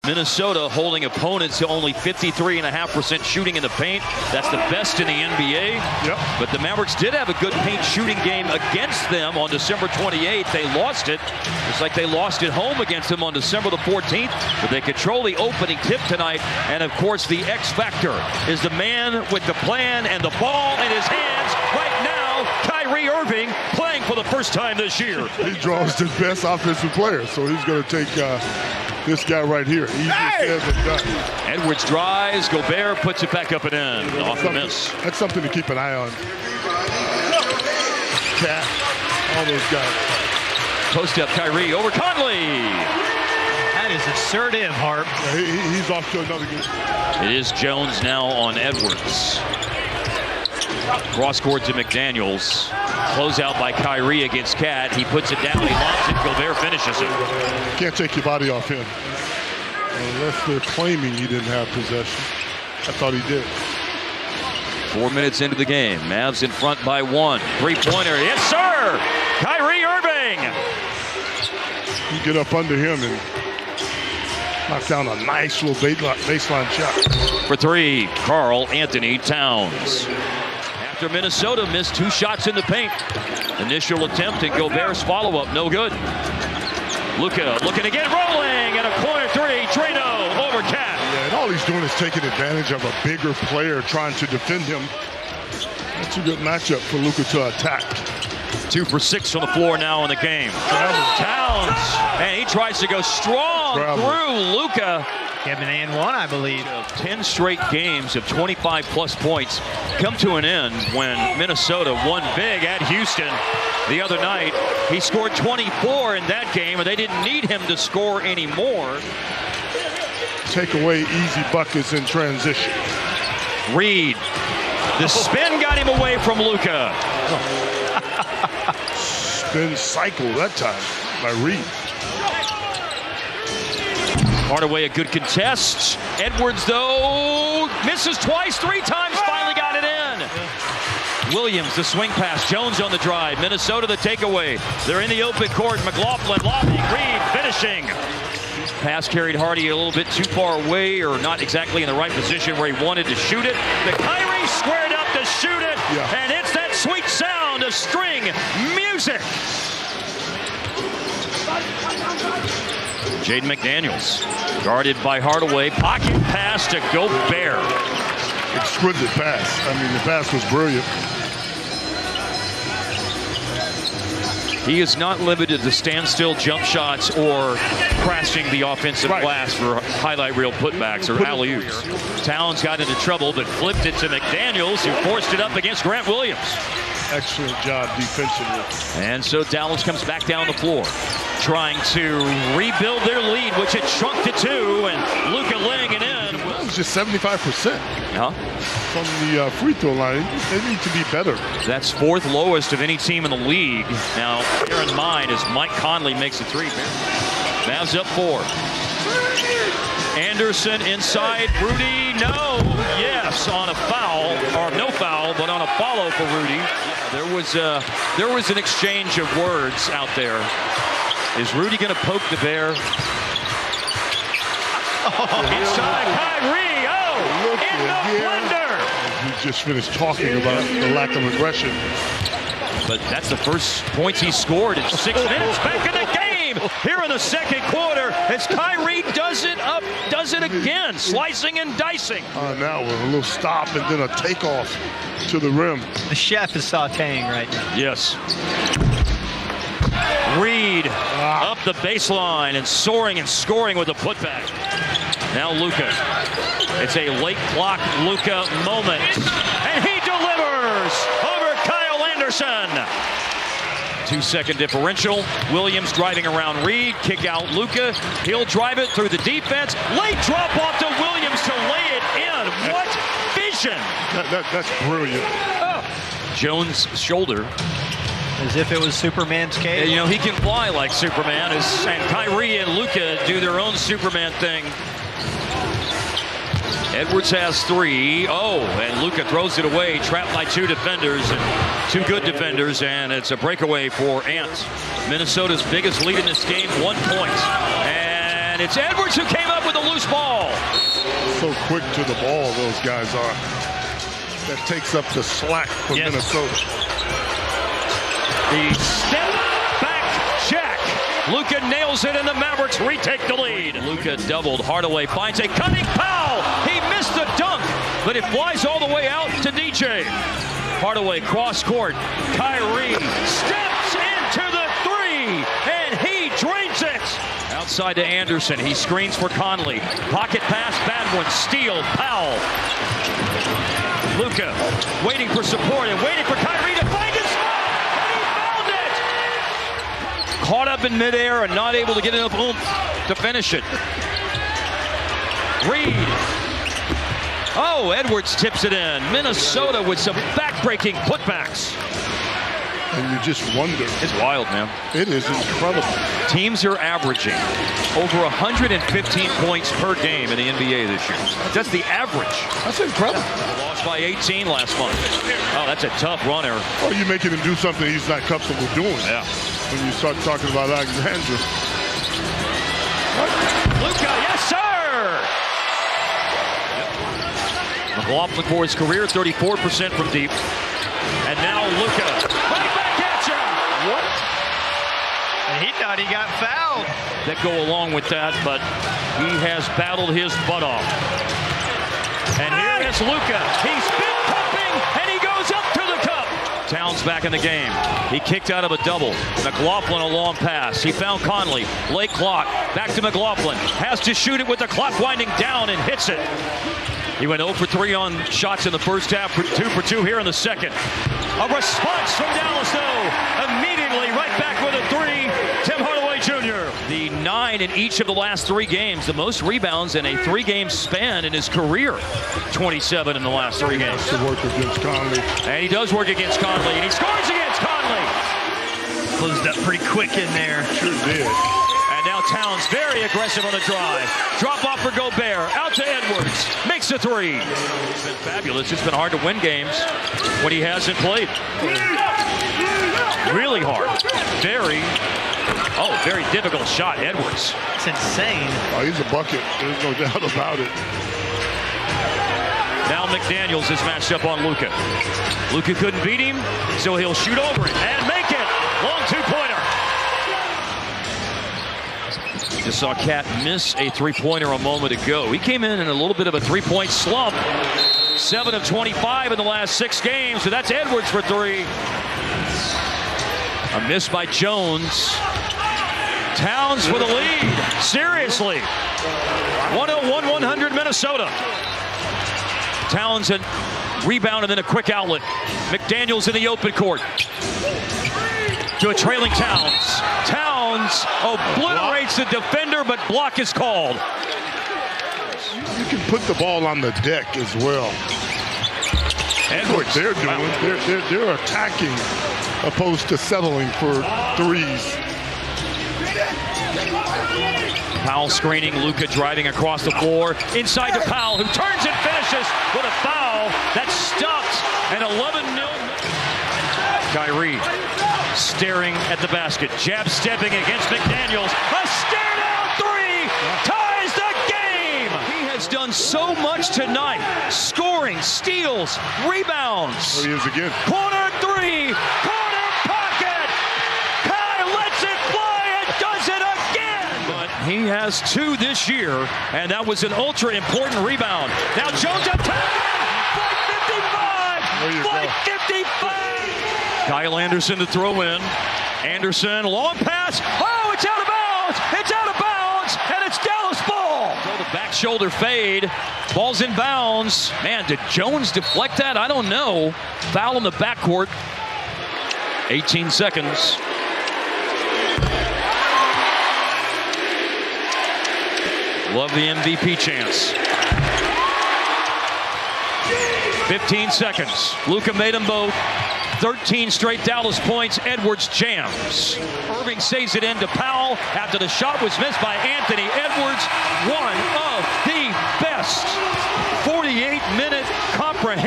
Minnesota holding opponents to only 53.5% shooting in the paint. That's the best in the NBA. Yep. But the Mavericks did have a good paint shooting game against them on December 28th. They lost it. It's like they lost at home against them on December the 14th. But they control the opening tip tonight. And of course, the X factor is the man with the plan and the ball in his hands right now. Kyrie Irving playing for the first time this year. He draws the best offensive player, so he's going to take this guy right here. Easier said than done. Edwards drives. Gobert puts it back up and in. Off the miss. That's something to keep an eye on. Cat, all those guys. Post up Kyrie over Conley. That is assertive, Harp. Yeah, he's off to another game. It is Jones now on Edwards. Cross court to McDaniels. Close out by Kyrie against Cat. He puts it down. He lobs it. Gobert finishes it. Can't take your body off him. Unless they're claiming he didn't have possession. I thought he did. 4 minutes into the game. Mavs in front by 1. Three-pointer. Yes, sir! Kyrie Irving! You get up under him and knock down a nice little baseline shot. For 3, Karl Anthony Towns. After Minnesota missed 2 shots in the paint. Initial attempt and Gobert's follow-up, no good. Luka looking again, rolling, and a corner 3. Drano over Cat. Yeah, and all he's doing is taking advantage of a bigger player trying to defend him. That's a good matchup for Luka to attack. 2 for 6 on the floor now in the game. Towns, and he tries to go strong through Luka. Kevin and 1, I believe. 10 straight games of 25-plus points come to an end when Minnesota won big at Houston the other night. He scored 24 in that game, and they didn't need him to score anymore. Take away easy buckets in transition. Reed. The spin got him away from Luka. Spin cycle that time by Reed. Hardaway a good contest. Edwards, though, misses twice, 3 times, finally got it in. Williams, the swing pass. Jones on the drive. Minnesota, the takeaway. They're in the open court. McLaughlin lobbing. Reed finishing. Pass carried Hardy a little bit too far away, or not exactly in the right position where he wanted to shoot it. The Kyrie squared up to shoot it, and it's that sweet sound of string music. Jaden McDaniels, guarded by Hardaway. Pocket pass to Gobert. Exquisite pass. I mean, the pass was brilliant. He is not limited to standstill jump shots or crashing the offensive glass for highlight reel putbacks or alley-oops. Towns got into trouble, but flipped it to McDaniels, who forced it up against Grant Williams. Excellent job defensively. And so Dallas comes back down the floor, trying to rebuild their lead, which had shrunk to 2, and Luka laying it in. It was just 75% from the free throw line. They need to be better. That's 4th lowest of any team in the league. Now, bear in mind as Mike Conley makes a 3. Mavs up 4. Anderson inside. Rudy, no. Yes, on a foul, or no foul, but on a follow for Rudy. There was an exchange of words out there. Is Rudy going to poke the bear? Inside Kyrie. Oh, in the blender. He just finished talking about the lack of aggression. But that's the first points he scored in 6 minutes. Back in the game here in the second quarter as Kyrie does it again, slicing and dicing. Now with a little stop and then a takeoff to the rim. The chef is sauteing right now. Yes. Reed up the baseline and soaring and scoring with a putback. Now Luka. It's a late clock Luka moment. And he delivers over Kyle Anderson. 2-second differential. Williams driving around Reed. Kick out Luka. He'll drive it through the defense. Late drop off to Williams to lay it in. What vision. That's brilliant. Jones' shoulder. As if it was Superman's cage. You know, he can fly like Superman, and Kyrie and Luka do their own Superman thing. Edwards has 3. Oh, and Luka throws it away, trapped by 2 defenders, and 2 good defenders, and it's a breakaway for Ant. Minnesota's biggest lead in this game, 1 point. And it's Edwards who came up with a loose quick to the ball, those guys are. That takes up the slack for Minnesota. The step back jack. Luka nails it and the Mavericks retake the lead. Luka doubled. Hardaway finds a cutting foul. He missed the dunk, but it flies all the way out to DJ. Hardaway cross court. Kyrie steps into the three and he drains it. Outside to Anderson. He screens for Conley. Pocket pass, bad one. Steal, Powell. Luka waiting for support and waiting for Kyrie to find his spot. He found it. Caught up in midair and not able to get enough oomph to finish it. Reed. Oh, Edwards tips it in. Minnesota with some back-breaking putbacks. And you just wonder. It's wild, man. It is incredible. Teams are averaging over 115 points per game in the NBA this year. That's the average. That's incredible. Lost by 18 last month. Oh, that's a tough runner. Well, you making him do something he's not comfortable doing. Yeah. When you start talking about Alexander. Luka, yes, sir! McLaughlin for his career, 34% from deep. And now Luka. Right back at you! What? And he thought he got fouled. That go along with that, but he has battled his butt off. And here is Luka. He's been cupping, and he goes up to the cup. Towns back in the game. He kicked out of a double. McLaughlin a long pass. He found Conley. Late clock. Back to McLaughlin. Has to shoot it with the clock winding down and hits it. He went 0 for 3 on shots in the first half, 2 for 2 here in the second. A response from Dallas, though. Immediately right back with a 3. Tim Hardaway Jr. The 9 in each of the last 3 games. The most rebounds in a 3-game span in his career. 27 in the last 3 games. To work against Conley. And he does work against Conley, and he scores against Conley. Closed up pretty quick in there. Sure did. And now Towns very aggressive on the drive. Drop off for Gobert. Out to Edwards. Makes the 3. It's been fabulous. It's been hard to win games when he hasn't played. Really hard. Very difficult shot, Edwards. It's insane. Oh, he's a bucket. There's no doubt about it. Now McDaniels is matched up on Luka. Luka couldn't beat him, so he'll shoot over it and make it. Long 2-pointer. Just saw Cat miss a 3-pointer a moment ago. He came in a little bit of a 3-point slump. 7 of 25 in the last 6 games, so that's Edwards for 3. A miss by Jones. Towns for the lead. Seriously. 101-100 Minnesota. Towns and rebound and then a quick outlet. McDaniels in the open court. To a trailing Towns. Towns obliterates the defender, but block is called. You can put the ball on the deck as well. That's what they're doing. They're attacking opposed to settling for 3s. Powell screening, Luka driving across the floor. Inside to Powell, who turns and finishes with a foul that stopped an 11-0. Kyrie staring at the basket. Jab stepping against McDaniels. A stare down 3 ties the game. He has done so much tonight. Scoring, steals, rebounds. There he is again. Corner 3. Corner pocket. Kai lets it fly and does it again. But he has 2 this year, and that was an ultra important rebound. Now Jones up top. Flight 55. Flight 55. Kyle Anderson to throw in. Anderson, long pass. Oh, it's out of bounds. It's out of bounds, and it's Dallas ball. So the back shoulder fade. Ball's in bounds. Man, did Jones deflect that? I don't know. Foul in the backcourt. 18 seconds. Love the MVP chance. 15 seconds. Luka made them both. 13 straight Dallas points. Edwards jams. Irving saves it in to Powell after the shot was missed by Anthony Edwards. One of the best 48-minute comprehensive